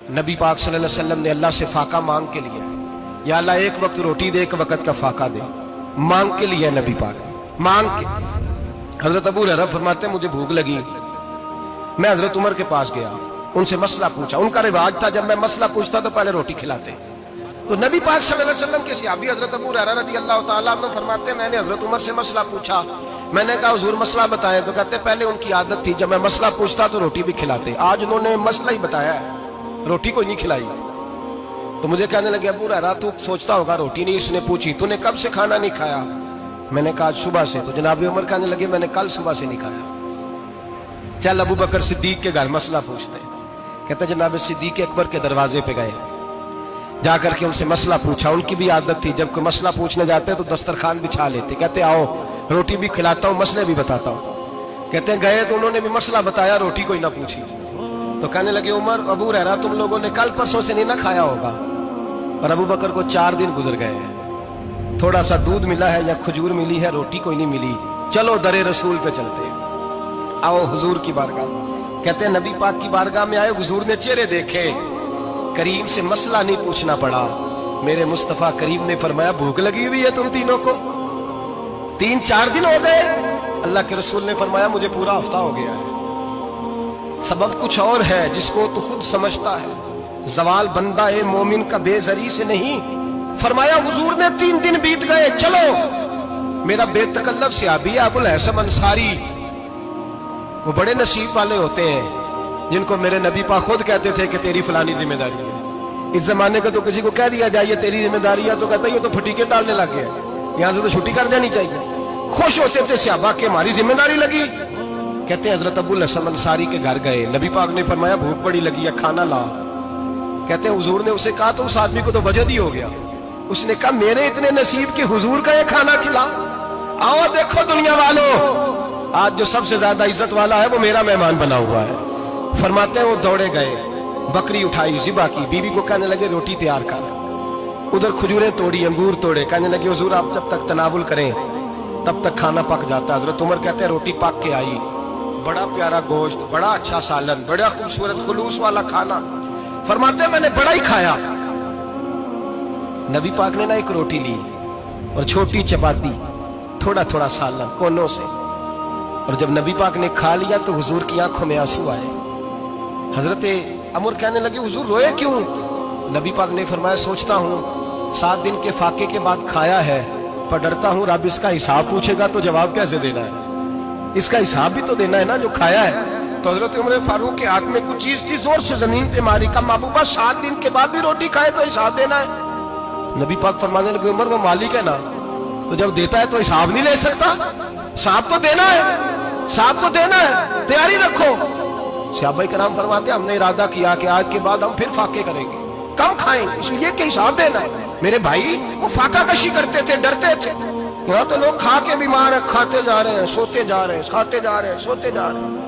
نبی پاک صلی اللہ علیہ وسلم نے اللہ سے فاقہ مانگ کے لیا، یا اللہ ایک وقت روٹی دے، ایک وقت کا فاقہ دے، مانگ کے لیا نبی پاک مانگ کے۔ حضرت ابو ہریرہ فرماتے ہیں مجھے بھوک لگی، میں حضرت عمر کے پاس گیا، ان سے مسئلہ پوچھا۔ ان کا رواج تھا جب میں مسئلہ پوچھتا تو پہلے روٹی کھلاتے۔ تو نبی پاک صلی اللہ علیہ وسلم کے صحابی حضرت ابو ہریرہ رضی اللہ تعالیٰ عنہ فرماتے ہیں میں نے حضرت عمر سے مسئلہ پوچھا، میں نے کہا حضور مسئلہ بتائیں، تو کہتے پہلے ان کی عادت تھی جب میں مسئلہ پوچھتا تو روٹی بھی کھلاتے، آج انہوں نے مسئلہ ہی بتایا ہے، روٹی کوئی نہیں کھلائی۔ تو مجھے کہنے لگے ابو ہریرہ تو سوچتا ہوگا روٹی نہیں اس نے پوچھی، تو نے کب سے کھانا نہیں کھایا؟ میں نے کہا آج صبح سے۔ تو جناب عمر کہنے لگے میں نے کل صبح سے نہیں کھایا، چل ابو بکر صدیق کے گھر مسئلہ پوچھتے ہیں۔ کہتے جناب صدیق اکبر کے دروازے پہ گئے، جا کر کے ان سے مسئلہ پوچھا۔ ان کی بھی عادت تھی جب کوئی مسئلہ پوچھنے جاتے تو دسترخوان بچھا لیتے، کہتے آؤ روٹی بھی کھلاتا ہوں مسئلے بھی بتاتا ہوں۔ کہتے ہیں گئے تو انہوں نے بھی مسئلہ بتایا، روٹی کوئی نہ پوچھی۔ تو کہنے لگے عمر ابو ہریرہ تم لوگوں نے کل پرسوں سے نہیں نہ کھایا ہوگا۔ اور ابو بکر کو 4 دن گزر گئے ہیں، تھوڑا سا دودھ ملا ہے یا کھجور ملی ہے، روٹی کوئی نہیں ملی، چلو در رسول پہ چلتے ہیں، آؤ حضور کی بارگاہ۔ کہتے ہیں نبی پاک کی بارگاہ میں آئے، حضور نے چہرے دیکھے، کریم سے مسئلہ نہیں پوچھنا پڑا۔ میرے مصطفیٰ کریم نے فرمایا بھوک لگی ہوئی ہے تم تینوں کو، 3-4 دن ہو گئے۔ اللہ کے رسول نے فرمایا مجھے پورا ہفتہ ہو گیا ہے۔ سبب کچھ اور ہے جس کو تو خود سمجھتا ہے، زوال بندہ مومن کا بے زری سے نہیں۔ فرمایا حضور نے 3 دن بیت گئے، چلو میرا بے تکلف صحابی ابو الحسن انصاری، وہ بڑے نصیب والے ہوتے ہیں جن کو میرے نبی پاک خود کہتے تھے کہ تیری فلانی ذمہ داری ہے۔ اس زمانے کا تو کسی کو کہہ دیا جائے تیری ذمہ داری ہے تو کہتا ہے یہ تو پھٹیکے ڈالنے لگ گئے، یہاں سے تو چھٹی کر جانی چاہیے۔ خوش ہوتے تھے صحابہ کہ ہماری ذمہ داری لگی۔ کہتے ہیں حضرت ابو الحسن انصاری کے گھر گئے، نبی پاک نے فرمایا بھوک بڑی لگی ہے کھانا لا۔ کہتے ہیں حضور نے اسے کہا تو اس آدمی کو تو وجد ہی ہو گیا، اس نے کہا میرے اتنے نصیب کہ حضور کا یہ کھانا کھلا۔ آؤ دیکھو دنیا والوں، آج جو سب سے زیادہ عزت والا ہے وہ میرا مہمان بنا ہوا ہے۔ فرماتے ہیں وہ دوڑے گئے، بکری اٹھائی، ذبح کی، بیوی کو کہنے لگے روٹی تیار کر، ادھر کھجوریں توڑی، انگور توڑے، کہنے لگے حضور آپ جب تک تناول کریں تب تک کھانا پک جاتا ہے۔ حضرت عمر کہتے ہیں روٹی پک کے آئی، بڑا پیارا گوشت، بڑا اچھا سالن، بڑا خوبصورت خلوص والا کھانا۔ فرماتے ہیں میں نے بڑا ہی کھایا۔ نبی پاک نے نہ ایک روٹی لی اور چھوٹی چپاتی، تھوڑا تھوڑا سالن کونوں سے، اور جب نبی پاک نے کھا لیا تو حضور کی آنکھوں میں آنسو آئے۔ حضرت عمر کہنے لگے حضور روئے کیوں؟ نبی پاک نے فرمایا سوچتا ہوں 7 دن کے فاقے کے بعد کھایا ہے، پر ڈرتا ہوں رب اس کا حساب پوچھے گا تو جواب کیسے دینا ہے، اس کا حساب بھی تو دینا ہے نا جو کھایا ہے۔ تو حضرت عمر فاروق کے ہاتھ میں کچھ چیز تھی، زور سے زمین پہ ماری، کہا محبوبہ 7 دن کے بعد بھی روٹی کھائے تو حساب دینا ہے؟ نبی پاک فرمانے لگے عمر وہ مالک ہے نا، تو جب دیتا ہے تو حساب نہیں لے سکتا، حساب تو دینا ہے، حساب تو دینا ہے، تیاری رکھو۔ صحابہ کرام فرماتے ہیں ہم نے ارادہ کیا کہ آج کے بعد ہم پھر فاقے کریں گے، کم کھائیں گے، اس لیے کہ حساب دینا ہے۔ میرے بھائی وہ فاقہ کشی کرتے تھے، ڈرتے تھے۔ یہاں تو لوگ کھا کے بیمار ہیں، کھاتے جا رہے ہیں، سوتے جا رہے ہیں، کھاتے جا رہے ہیں، سوتے جا رہے ہیں۔